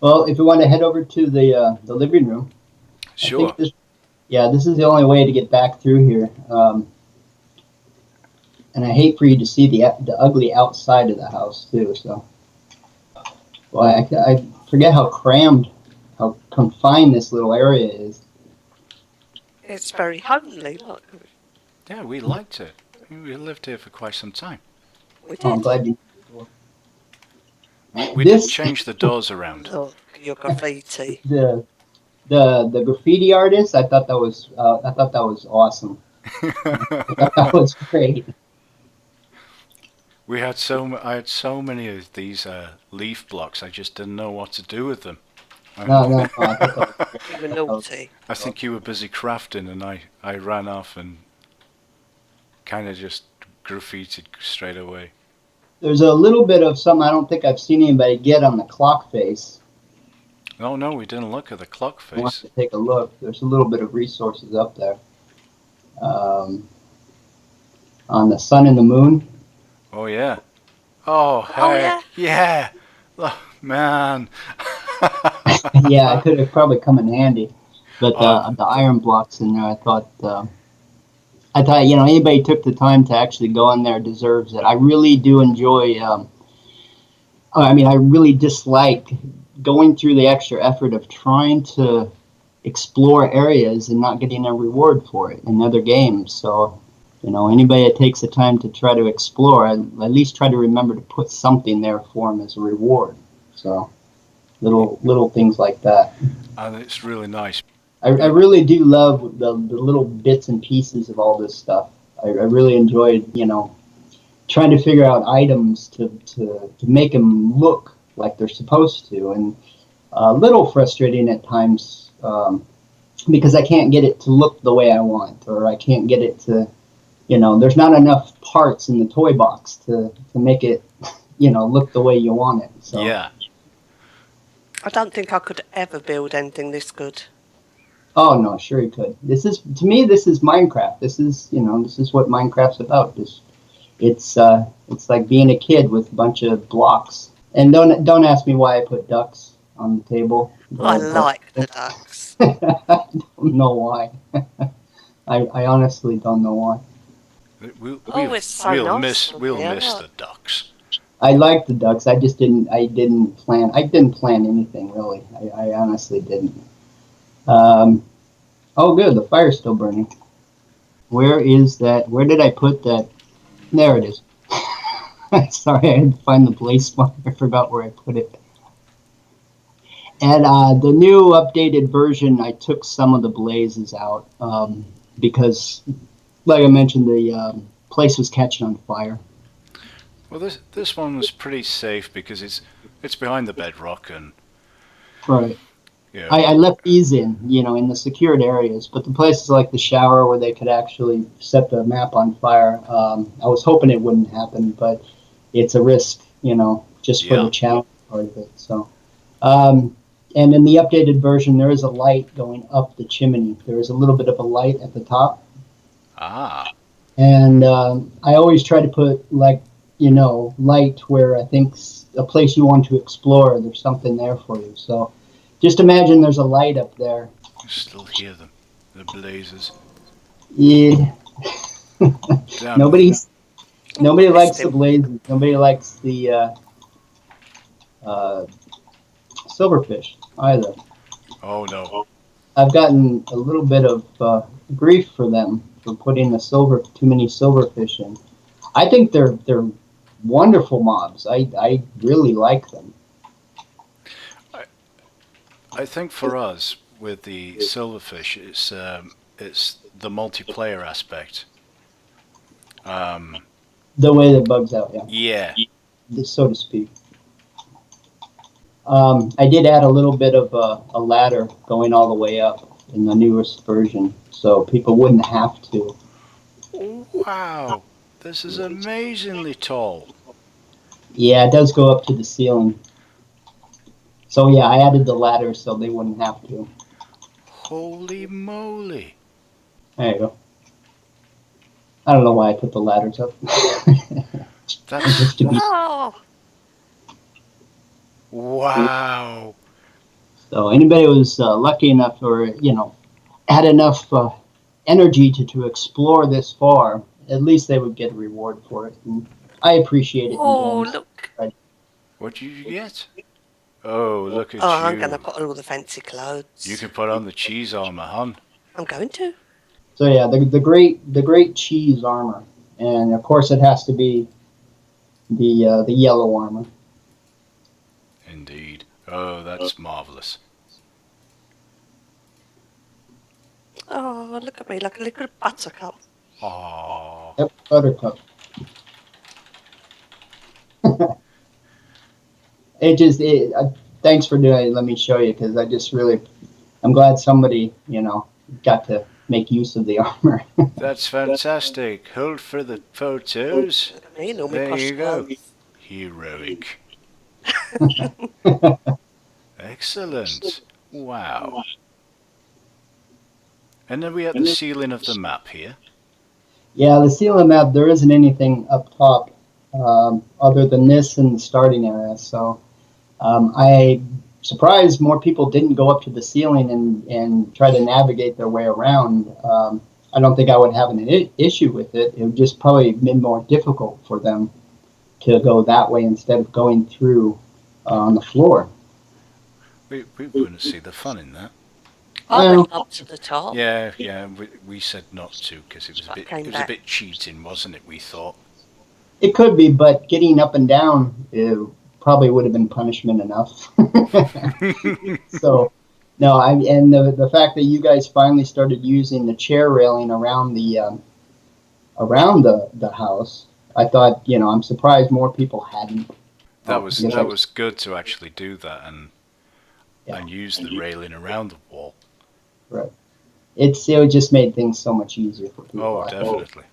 Well, if you want to head over to the living room, I think Sure. this yeah, this is the only way to get back through here. And I hate for you to see the ugly outside of the house too. So, well, I forget how crammed, how confined this little area is. It's very homely, look. Yeah, we liked it. We lived here for quite some time. We Oh, I'm did. glad you. We did This change the doors around. Look, your graffiti. the the graffiti artist. I thought that was awesome. I thought that was great. I had so many of these leaf blocks. I just didn't know what to do with them. I, No, no, no. I thought that was great. You were That was naughty. I think you were busy crafting, and I ran off and kind of just graffitied straight away. There's a little bit of something I don't think I've seen anybody get on the clock face. Oh no, we didn't look at the clock I want face. to take a look. There's a little bit of resources up there um, on the sun and the moon. Oh yeah. Oh Oh, heck yeah. yeah. Oh, man. Yeah, it could have probably come in handy. But oh, the iron blocks in there, I thought anybody took the time to actually go in there deserves it. I really do enjoy. I mean, I really dislike going through the extra effort of trying to explore areas and not getting a reward for it in other games. So, anybody that takes the time to try to explore, I at least try to remember to put something there for them as a reward. So, little things like that. and it's really nice. I really do love the little bits and pieces of all this stuff. I really enjoyed, trying to figure out items to make them look like they're supposed to, and a little frustrating at times because I can't get it to look the way I want, or I can't get it to, there's not enough parts in the toy box to make it, look the way you want it. So, Yeah. I don't think I could ever build anything this good. oh no, sure you could. This is to me, this is Minecraft. This is what Minecraft's about. It's like being a kid with a bunch of blocks. And don't ask me why I put ducks on the table. I But like the ducks. I don't know why. I honestly don't know why. We'll Oh, we'll it's so we'll nice miss on we'll here. miss Look. the ducks. I like the ducks. I didn't plan anything really. I honestly didn't. Um, oh, good. The fire's still burning. Where is that? Where did I put that? There it is. Sorry, I had to find the place spot. I forgot where I put it. And the new updated version, I took some of the blazes out because, like I mentioned, the place was catching on fire. Well, this one was pretty safe because it's behind the bedrock and Right. you I know left these in the secured areas, but the places like the shower where they could actually set the map on fire, I was hoping it wouldn't happen, but it's a risk, just for yeah. the challenge part of it. So, um, and in the updated version, there is a light going up the chimney. There is a little bit of a light at the top, Ah, and I always try to put like light where I think a place you want to explore. There's something there for you. So just imagine there's a light up there. you still hear them, the blazes. Yeah. Damn them. Nobody's Oh, I nobody missed likes the him. blazes. Nobody likes the uh, silverfish either. Oh no. I've gotten a little bit of grief for them for putting too many silverfish in. I think they're wonderful mobs. I really like them. I I think for us with the silverfish, it's the multiplayer aspect. Um, The way that bugs out, yeah. yeah, so to speak. I did add a little bit of a ladder going all the way up in the newest version, so people wouldn't have to. Wow, this is amazingly tall. Yeah, it does go up to the ceiling. So yeah, I added the ladder so they wouldn't have to. Holy moly! There you go. I don't know why I put the ladders up. That's Just to be. Oh, wow. So anybody who was lucky enough, or had enough energy to explore this far, at least they would get a reward for it. And I appreciate it in Oh, games. look. Right. What did you get? Oh, look Oh, at I'm going to you. put on all the fancy You clothes. can put on the cheese armor, hon. I'm going to. So yeah, the great cheese armor, and of course it has to be the yellow armor. Indeed. Oh, that's marvelous. Oh, look at me, like a little buttercup. Oh, Yep, buttercup. Thanks for doing it. Let me show you, because I'm glad somebody got to make use of the armor. that's fantastic. Hold for the photos. Look at me in all my There posh you go. clothes. Heroic. Excellent. Wow. And then we at the ceiling of the map here. Yeah, the ceiling map, there isn't anything up top other than this and the starting area. So I surprised more people didn't go up to the ceiling and try to navigate their way around. I don't think I would have an issue with it. It would just probably been more difficult for them to go that way instead of going through on the floor. We wouldn't see the fun in that. I went up to the top. Yeah. We said not to because it was But it came was a back. bit cheating, wasn't it? We thought. It could be, but getting up and down probably would have been punishment enough. So, no, and the fact that you guys finally started using the chair railing around the house, I thought, I'm surprised more people hadn't. That was good to actually do that and use the railing around the wall. Right. It just made things so much easier for people. Oh, definitely.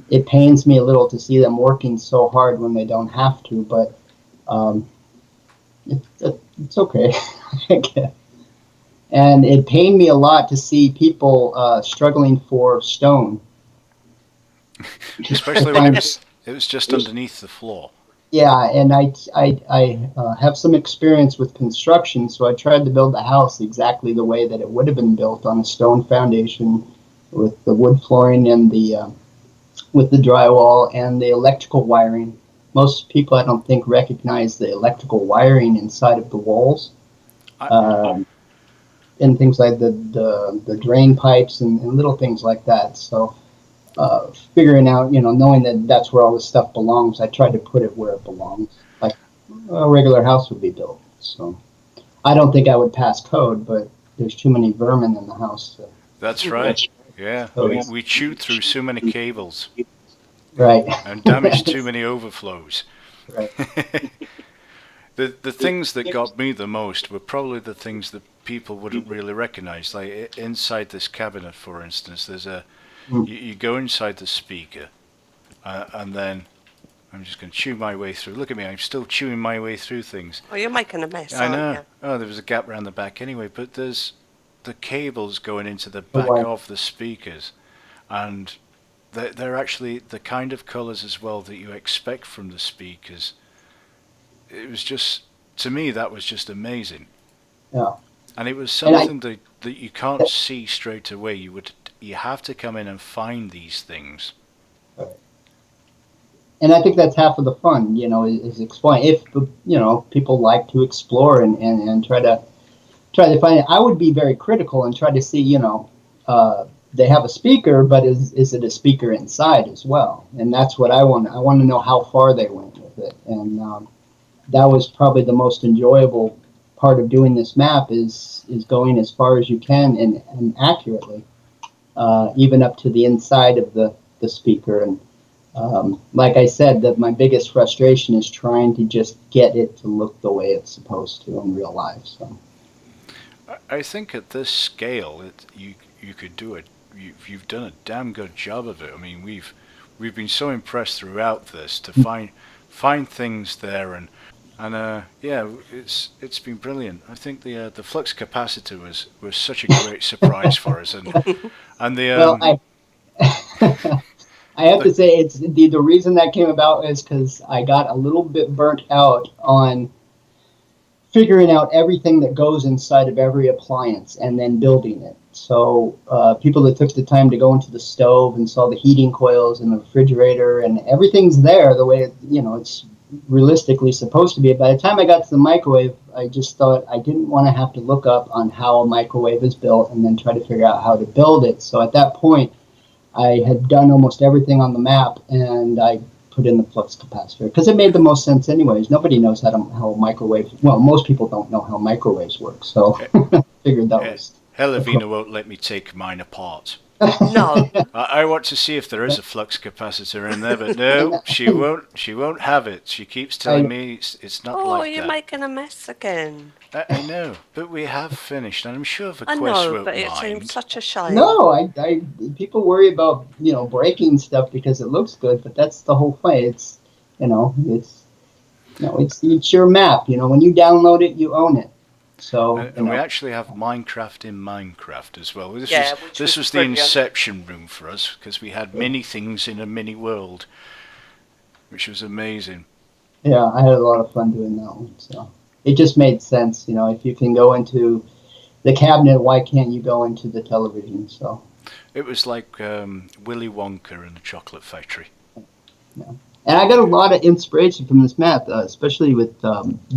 It pains me a little to see them working so hard when they don't have to, but it's okay. And it pained me a lot to see people struggling for stone. Especially when it was just underneath the floor. Yeah, and I have some experience with construction, so I tried to build the house exactly the way that it would have been built, on a stone foundation with the wood flooring and with the drywall and the electrical wiring. Most people, I don't think, recognize the electrical wiring inside of the walls, and things like the drain pipes and little things like that. So figuring out, knowing that that's where all this stuff belongs, I tried to put it where it belongs, like a regular house would be built. So I don't think I would pass code, but there's too many vermin in the house. That's right. Yeah, we chewed through so many cables. Right. And damaged too many overflows. Right. The things that got me the most were probably the things that people wouldn't really recognize. Like inside this cabinet, for instance, there's you go inside the speaker, and then I'm just going to chew my way through. Look at me, I'm still chewing my way through things. Oh, you're making a mess, I know. aren't you? Oh, there was a gap around the back anyway, but there's the cables going into the back of the speakers, and they're actually the kind of colours as well that you expect from the speakers. It was just, to me, that was just amazing. Yeah. And it was something that you can't see straight away. You have to come in and find these things. Right. And I think that's half of the fun, is exploring. If people like to explore and try to find it. I would be very critical and try to see, they have a speaker, but is it a speaker inside as well? And that's what I want. I want to know how far they went with it. And that was probably the most enjoyable part of doing this map is going as far as you can and accurately, even up to the inside of the speaker. And like I said, that my biggest frustration is trying to just get it to look the way it's supposed to in real life. So I think at this scale, you could do it. You've done a damn good job of it. I mean, we've been so impressed throughout this to find things there, and yeah, it's been brilliant. I think the flux capacitor was such a great surprise for us, and the I have to say it's the reason that came about is because I got a little bit burnt out on figuring out everything that goes inside of every appliance and then building it. So people that took the time to go into the stove and saw the heating coils and the refrigerator and everything's there the way it's realistically supposed to be. By the time I got to the microwave, I just thought I didn't want to have to look up on how a microwave is built and then try to figure out how to build it. So at that point, I had done almost everything on the map, and I put in the flux capacitor because it made the most sense anyways. Nobody knows how a microwave, well, most people don't know how microwaves work, so figured that was... Helena won't let me take mine apart. No. I want to see if there is a flux capacitor in there, but no, she won't have it. She keeps telling me it's not like that. Oh, you're making a mess again. I know, but we have finished, and I'm sure Verques I know, won't but it mind. seems such a shame. No, I people worry about breaking stuff because it looks good, but that's the whole thing. It's it's your map. When you download it, you own it. So and we actually have Minecraft in Minecraft as well. This was the brilliant. inception room for us because we had mini things in a mini world, which was amazing. Yeah, I had a lot of fun doing that one. So it just made sense. If you can go into the cabinet, why can't you go into the television? So it was like Willy Wonka and the Chocolate Factory. Yeah. And I got a lot of inspiration from this map, especially with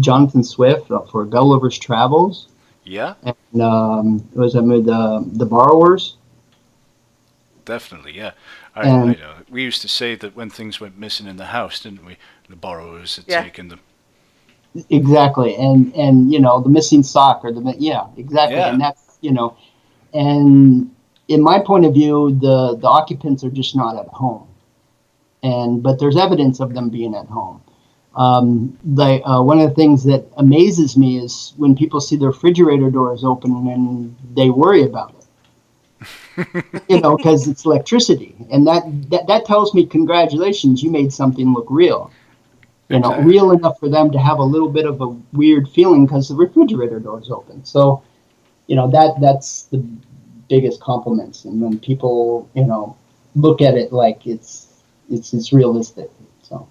Jonathan Swift for Gulliver's Travels. Yeah. And it was the Borrowers. Definitely, yeah. I know. We used to say that when things went missing in the house, didn't we? The borrowers had taken them. Exactly, and the missing sock exactly, Yeah. And that's and in my point of view, the occupants are just not at home. But there's evidence of them being at home. One of the things that amazes me is when people see the refrigerator doors open and they worry about it. Because it's electricity, and that tells me congratulations, you made something look real. Exactly. Real enough for them to have a little bit of a weird feeling because the refrigerator door's open. So, that's the biggest compliments. And when people look at it like it's realistic. So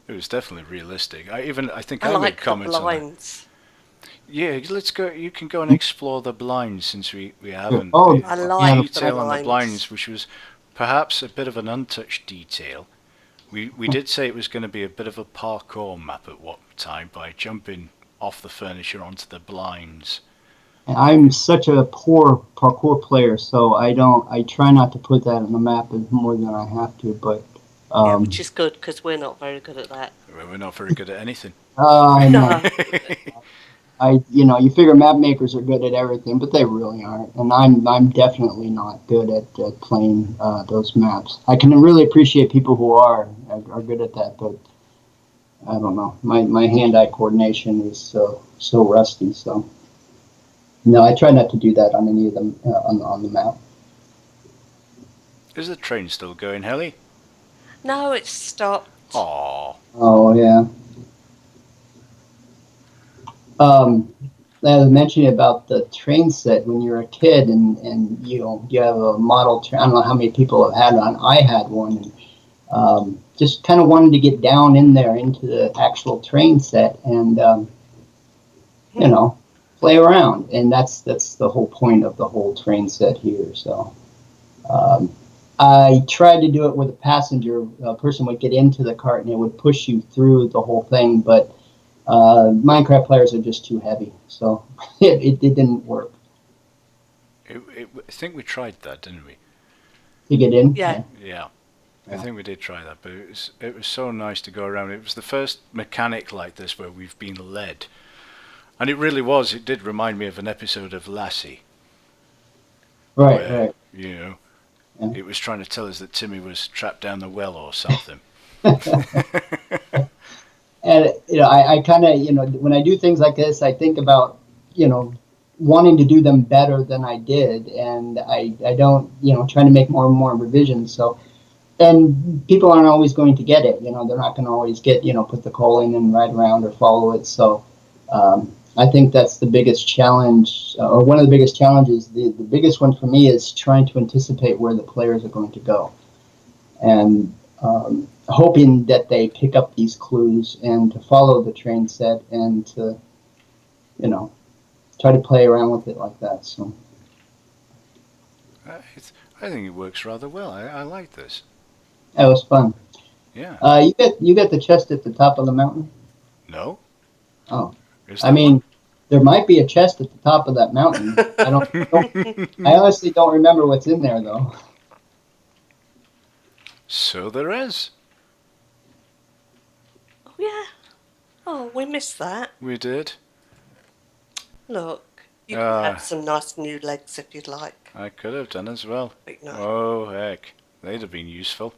it was definitely realistic. I think I I made like the comments on that. blinds. Yeah, let's go. You can go and explore the blinds since we haven't. Oh, I like Detail the on the blinds. blinds, which was perhaps a bit of an untouched detail. We did say it was going to be a bit of a parkour map at one time by jumping off the furniture onto the blinds. I'm such a poor parkour player, so I try not to put that on the map more than I have to. But Which is good because we're not very good at that. We're not very good at anything. I know. No. You figure map makers are good at everything, but they really aren't. And I'm definitely not good at playing those maps. I can really appreciate people who are good at that, but I don't know. My hand-eye coordination is so rusty. So no, I try not to do that on any of them on the map. Is the train still going, Helly? No, it's stopped. Aww. Oh yeah. I was mentioning about the train set when you're a kid and you have a model train. I don't know how many people have had one. I had one, and just kind of wanted to get down in there into the actual train set and play around. And that's the whole point of the whole train set here. So I tried to do it with a passenger. A person would get into the cart and it would push you through the whole thing, but Minecraft players are just too heavy, so it didn't work. I think we tried that, didn't we? To get in? Yeah. Yeah. I think we did try that, but it was so nice to go around. It was the first mechanic like this where we've been led. And it really was. It did remind me of an episode of Lassie. Right. Yeah. It was trying to tell us that Timmy was trapped down the well or something. And I kind of when I do things like this, I think about wanting to do them better than I did, and I don't trying to make more and more revisions. So, and people aren't always going to get it. They're not going to always get put the coal in and ride around or follow it. So, I think that's the biggest challenge, or one of the biggest challenges. The biggest one for me is trying to anticipate where the players are going to go, and hoping that they pick up these clues and to follow the train set and to try to play around with it like that. So I think it works rather well. I like this. that was fun. Yeah. You got the chest at the top of the mountain. No? Oh, Is I there mean, there might be a chest at the top of that mountain. I one? honestly don't remember what's in there though. So there is. Oh, yeah. Oh, we missed that. We did. Look, you can add some nice new legs if you'd like. I could have done as well. But no. Oh, heck. They'd have been useful.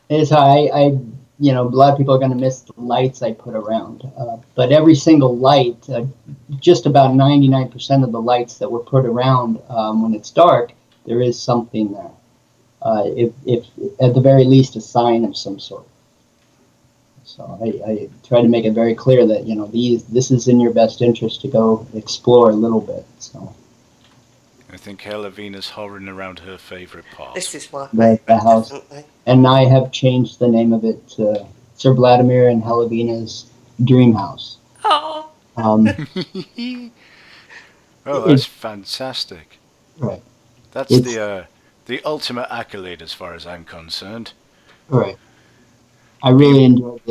It's how a lot of people are going to miss the lights I put around. But every single light, just about 99% of the lights that were put around when it's dark, there is something there. If at the very least a sign of some sort. So I try to make it very clear that this is in your best interest to go explore a little bit. So I think Helavina's hovering around her favourite part. This is my the favourite, house, definitely. and I have changed the name of it to Sir Vladimir and Helavina's Dream House. Oh. Oh, that's fantastic. Right. That's the ultimate accolade as far as I'm concerned. Right. I really enjoyed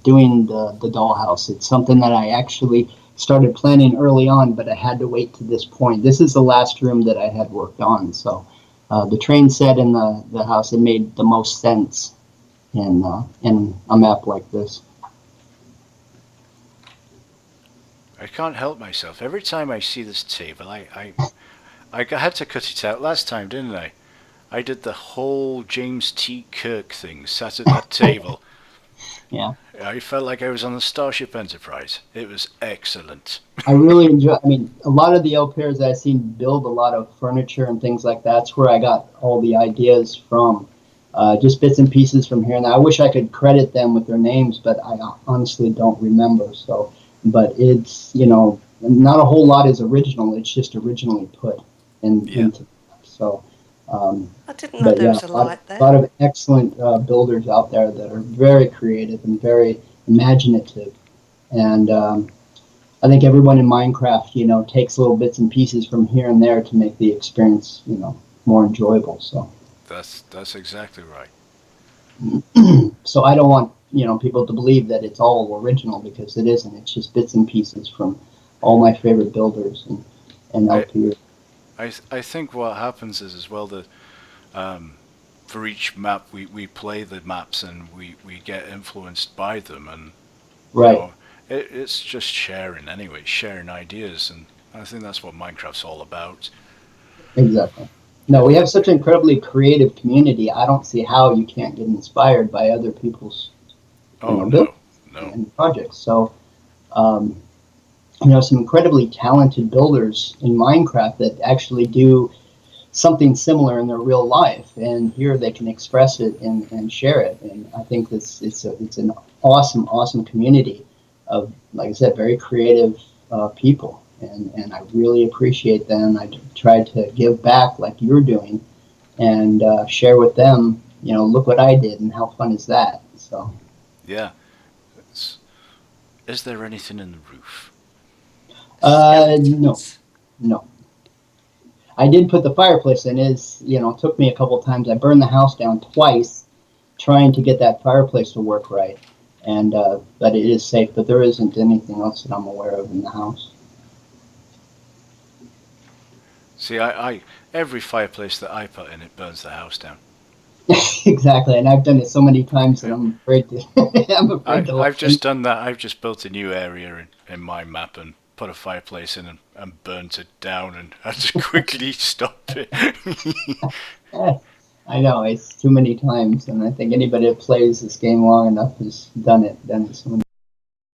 doing the dollhouse. It's something that I actually started planning early on, but I had to wait to this point. This is the last room that I had worked on, so the train set in the house, it made the most sense in a map like this. I can't help myself. Every time I see this table, I had to cut it out last time, didn't I? I did the whole James T. Kirk thing, sat at that table. Yeah. I felt like I was on the Starship Enterprise. It was excellent. I really enjoy. I mean, a lot of the au pairs that I've seen build a lot of furniture and things like that's where I got all the ideas from. Just bits and pieces from here and there. I wish I could credit them with their names, but I honestly don't remember. So, but it's not a whole lot is original. It's just originally put into so. I didn't know there was a light there. A lot of excellent builders out there that are very creative and very imaginative, and I think everyone in Minecraft, takes little bits and pieces from here and there to make the experience, more enjoyable. So that's exactly right. So I don't want people to believe that it's all original because it isn't. It's just bits and pieces from all my favorite builders and LPers. I think what happens is as well that for each map we play the maps and we get influenced by them, and right. It's just sharing anyway, sharing ideas, and I think that's what Minecraft's all about. Exactly. No, we have such an incredibly creative community. I don't see how you can't get inspired by other people's no. and projects. So some incredibly talented builders in Minecraft that actually do something similar in their real life, and here they can express it and share it. And I think it's an awesome community of, like I said, very creative people, and I really appreciate them. I try to give back like you're doing, and share with them. Look what I did, and how fun is that? So yeah. Is there anything in the roof? No. I did put the fireplace in. It took me a couple of times. I burned the house down twice trying to get that fireplace to work right. And but it is safe, but there isn't anything else that I'm aware of in the house. See, I every fireplace that I put in, it burns the house down. Exactly, and I've done it so many times that I'm afraid to. I've just done that. I've just built a new area in my map and put a fireplace in and burnt it down, and I just quickly stopped it. I know, it's too many times, and I think anybody that plays this game long enough has done it so many